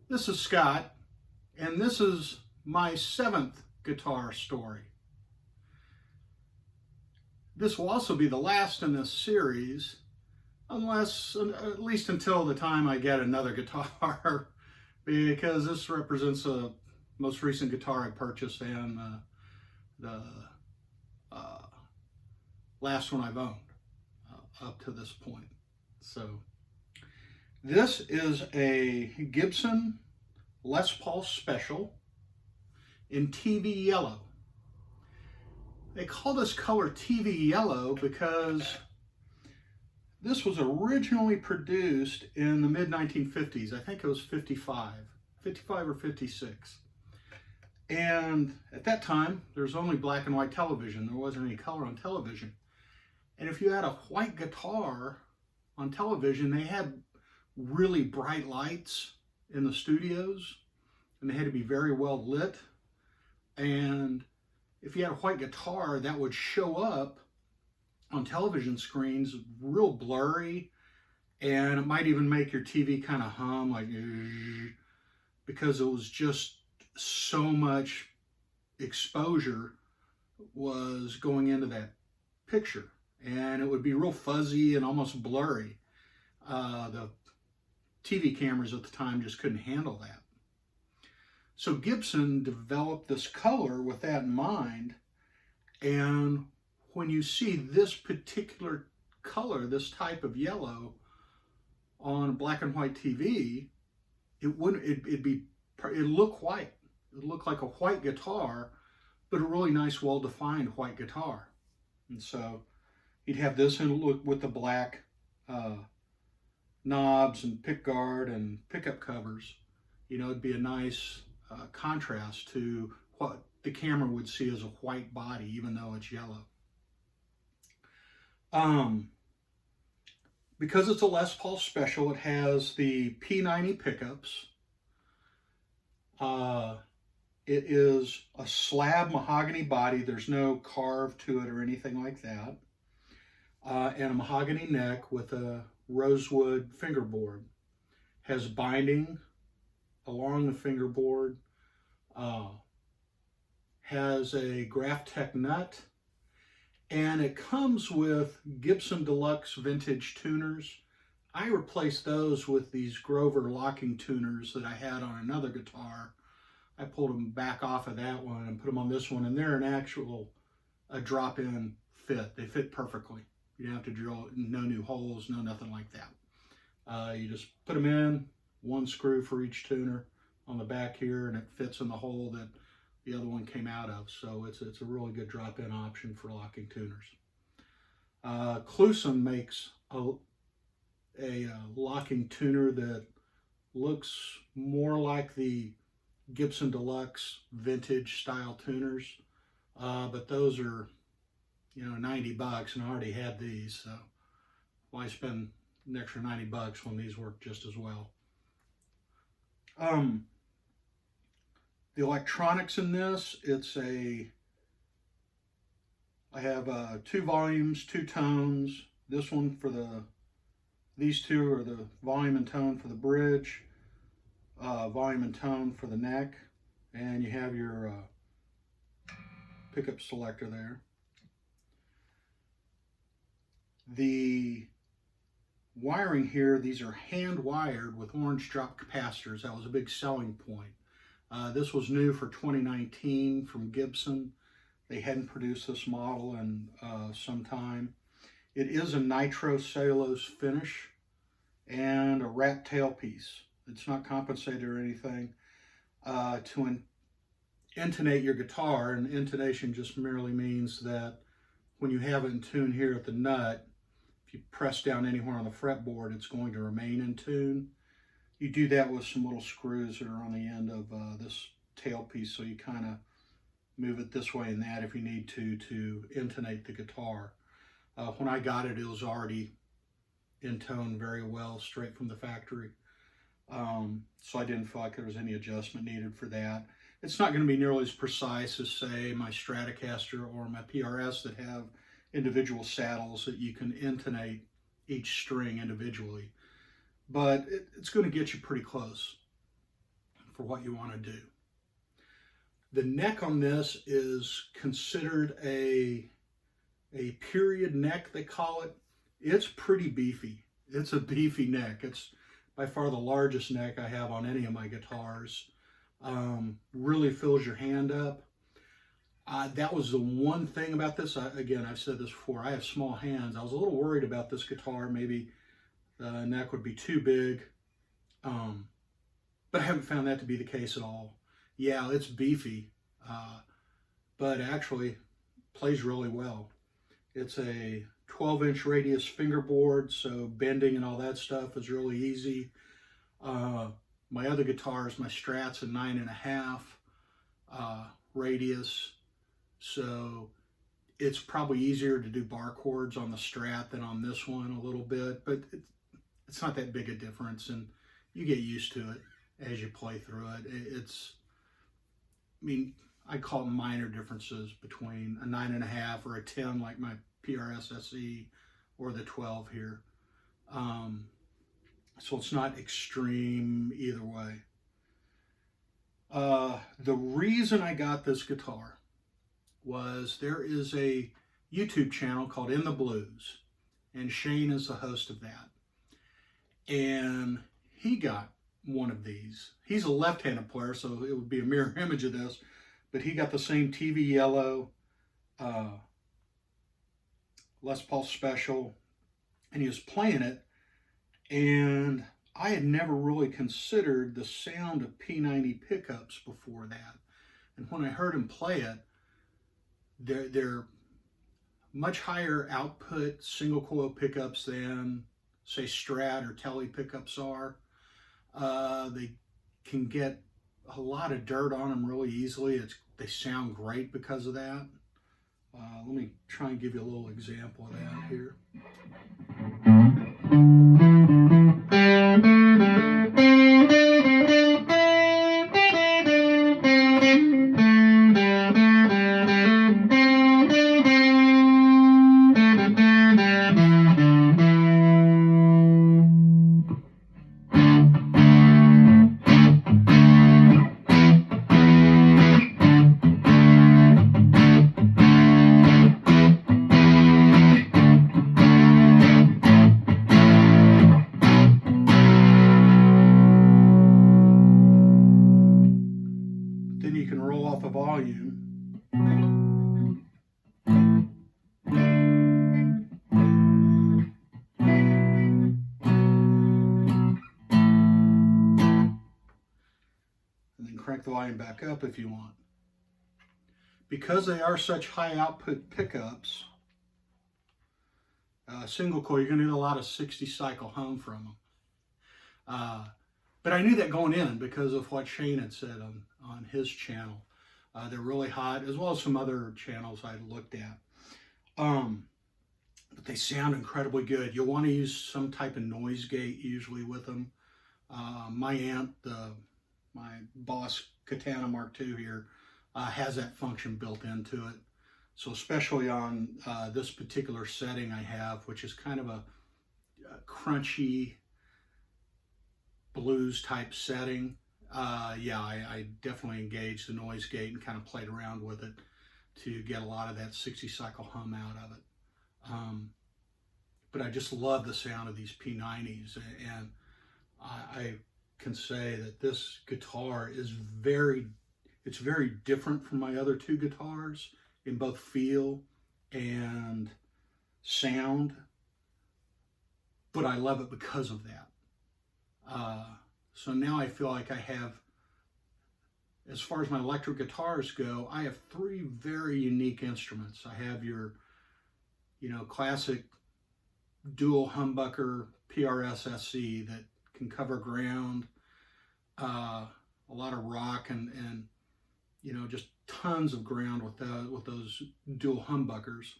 This is Scott, and this is my 7th guitar story. This will also be the last in this series, unless, at least until the time I get another guitar, because this represents the most recent guitar I purchased and the last one I've owned up to this point. So this is a Gibson Les Paul Special in TV yellow. They call this color TV yellow because this was originally produced in the mid-1950s. I think it was 55 or 56. And at that time, there was only black and white television. There wasn't any color on television. And if you had a white guitar on television, they had really bright lights in the studios, and they had to be very well lit. And if you had a white guitar, that would show up on television screens real blurry, and it might even make your TV kind of hum, like, because it was just so much exposure was going into that picture, and it would be real fuzzy and almost blurry. The TV cameras at the time just couldn't handle that. So Gibson developed this color with that in mind, and when you see this particular color, this type of yellow on a black and white TV, it'd look white. It would look like a white guitar, but a really nice, well-defined white guitar. And so you'd have this and look with the black knobs and pickguard and pickup covers. You know, it'd be a nice contrast to what the camera would see as a white body, even though it's yellow. Because it's a Les Paul Special, it has the P90 pickups. It is a slab mahogany body. There's no carve to it or anything like that. And a mahogany neck with a rosewood fingerboard. Has binding along the fingerboard. Has a Graphtec nut. And it comes with Gibson Deluxe vintage tuners. I replaced those with these Grover locking tuners that I had on another guitar. I pulled them back off of that one and put them on this one, and they're an actual drop-in fit. They fit perfectly. You don't have to drill, no new holes, no nothing like that. You just put them in, one screw for each tuner on the back here, and it fits in the hole that the other one came out of. So it's a really good drop-in option for locking tuners. Kluson makes a locking tuner that looks more like the Gibson Deluxe vintage style tuners, but those are, you know, 90 bucks, and I already had these, so why spend an extra 90 bucks when these work just as well? The electronics in this, I have 2 volumes, 2 tones. This one these two are the volume and tone for the bridge, volume and tone for the neck, and you have your pickup selector there. The wiring here, these are hand wired with orange drop capacitors. That was a big selling point. This was new for 2019 from Gibson. They hadn't produced this model in some time. It is a nitro cellulose finish and a wrap tailpiece. It's not compensated or anything. To intonate your guitar, and intonation just merely means that when you have it in tune here at the nut, if you press down anywhere on the fretboard, it's going to remain in tune. You do that with some little screws that are on the end of this tailpiece, so you kind of move it this way and that if you need to intonate the guitar. When I got it, it was already in tone very well, straight from the factory. So I didn't feel like there was any adjustment needed for that. It's not going to be nearly as precise as, say, my Stratocaster or my PRS that have individual saddles that you can intonate each string individually. But it's going to get you pretty close. for what you want to do. The neck on this is considered a period neck, they call it. It's pretty beefy. It's a beefy neck. It's by far the largest neck I have on any of my guitars. Really fills your hand up. That was the one thing about this. Again, I've said this before, I have small hands. I was a little worried about this guitar. Maybe the neck would be too big. But I haven't found that to be the case at all. Yeah, it's beefy, but actually plays really well. It's a 12-inch radius fingerboard, so bending and all that stuff is really easy. My other guitars, my Strat's a 9.5 radius, so it's probably easier to do bar chords on the Strat than on this one a little bit, but it's not that big a difference, and you get used to it as you play through it. I mean, I call it minor differences between a 9.5 or a 10 like my PRS SE or the 12 here. So it's not extreme either way. The reason I got this guitar was there is a YouTube channel called In the Blues, and Shane is the host of that. And he got one of these. He's a left-handed player, so it would be a mirror image of this, but he got the same TV yellow Les Paul Special, and he was playing it, and I had never really considered the sound of P90 pickups before that. And when I heard him play it, they're much higher output single coil pickups than, say, Strat or Tele pickups are. They can get a lot of dirt on them really easily. They sound great because of that. Let me try and give you a little example of that here. Volume. And then crank the volume back up if you want. Because they are such high output pickups, single coil, you're going to get a lot of 60 cycle hum from them. But I knew that going in because of what Shane had said on his channel. They're really hot, as well as some other channels I looked at. But they sound incredibly good. You'll want to use some type of noise gate usually with them. My amp, my Boss Katana Mark II here, has that function built into it. So especially on this particular setting I have, which is kind of a crunchy blues type setting, yeah, I definitely engaged the noise gate and kind of played around with it to get a lot of that 60 cycle hum out of it. But I just love the sound of these P90s, and I can say that this guitar is very different from my other two guitars in both feel and sound, but I love it because of that. So now I feel like I have, as far as my electric guitars go, I have three very unique instruments. I have your, classic dual humbucker PRS SE that can cover ground, a lot of rock and just tons of ground with those dual humbuckers.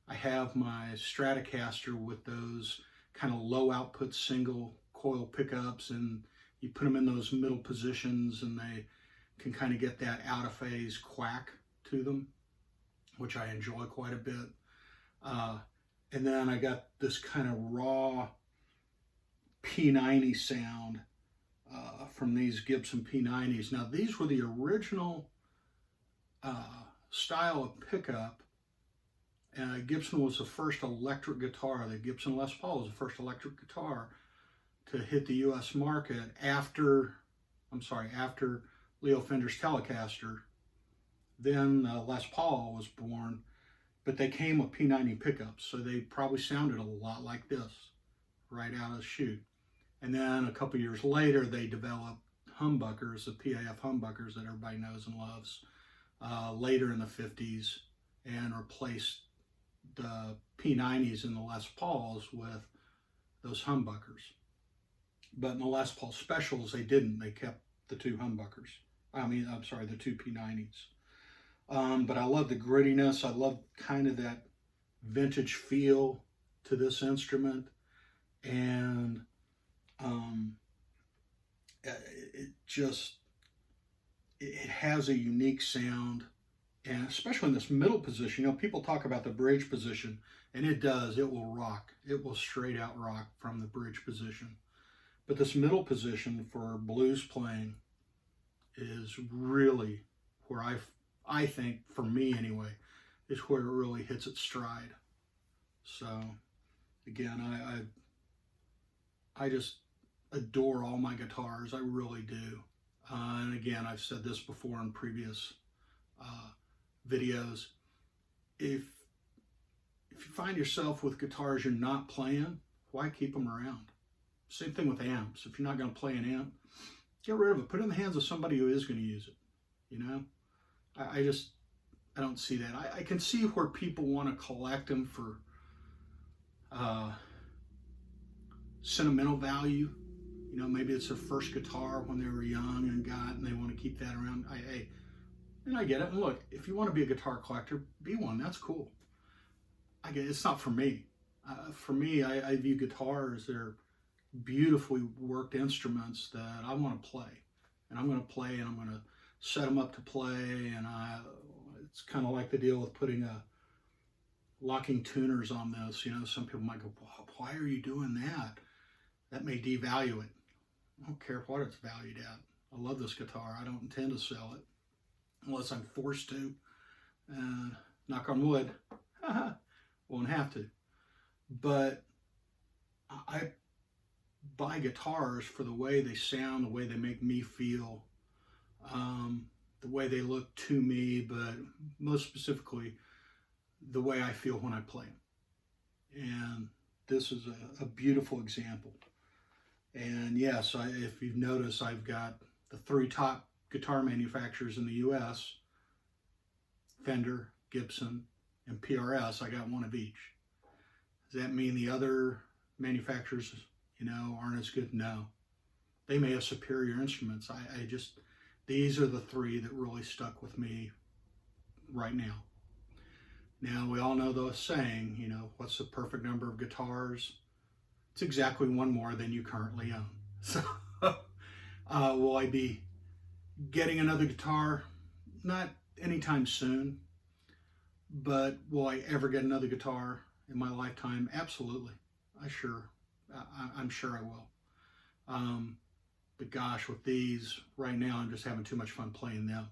I have my Stratocaster with those kind of low output single coil pickups, and you put them in those middle positions and they can kind of get that out of phase quack to them, which I enjoy quite a bit. And then I got this kind of raw P90 sound from these Gibson P90s. Now, these were the original style of pickup. Gibson was the first electric guitar. The Gibson Les Paul was the first electric guitar to hit the U.S. market after Leo Fender's Telecaster. Then Les Paul was born, but they came with P90 pickups, so they probably sounded a lot like this right out of the chute. And then a couple years later, they developed humbuckers, the PAF humbuckers that everybody knows and loves, later in the 50s, and replaced the P90s and the Les Pauls with those humbuckers. But in the Les Paul specials, they didn't. They kept the two humbuckers. The two P90s. But I love the grittiness. I love kind of that vintage feel to this instrument. And it has a unique sound. And especially in this middle position, you know, people talk about the bridge position, and it does. It will rock. It will straight out rock from the bridge position. But this middle position for blues playing is really where I think, for me anyway, is where it really hits its stride. So, again, I just adore all my guitars. I really do. And again, I've said this before in previous videos. If you find yourself with guitars you're not playing, why keep them around? Same thing with amps. If you're not going to play an amp, get rid of it. Put it in the hands of somebody who is going to use it. You know, I don't see that. I can see where people want to collect them for sentimental value. You know, maybe it's their first guitar when they were young and they want to keep that around. And I get it. And look, if you want to be a guitar collector, be one. That's cool. I get it. It's not for me. For me, I view guitars, they're beautifully worked instruments that I want to play. And I'm going to play, and I'm going to set them up to play. And it's kind of like the deal with putting locking tuners on this. You know, some people might go, why are you doing that? That may devalue it. I don't care what it's valued at. I love this guitar. I don't intend to sell it unless I'm forced to. Knock on wood. Won't have to. But I buy guitars for the way they sound, the way they make me feel, the way they look to me, but most specifically, the way I feel when I play them. And this is a beautiful example. And yes, if you've noticed, I've got the 3 top guitar manufacturers in the U.S., Fender, Gibson, and PRS. I got one of each. Does that mean the other manufacturers, you know, aren't as good? No. They may have superior instruments. These are the 3 that really stuck with me right now. Now, we all know the saying, you know, what's the perfect number of guitars? It's exactly one more than you currently own. So, will I be getting another guitar? Not anytime soon. But will I ever get another guitar in my lifetime? Absolutely. I'm sure I will. But gosh, with these, right now, I'm just having too much fun playing them.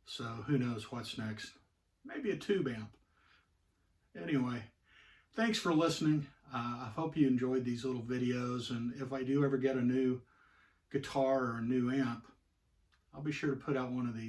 So who knows what's next? Maybe a tube amp. Anyway, thanks for listening. I hope you enjoyed these little videos. And if I do ever get a new guitar or a new amp, I'll be sure to put out one of these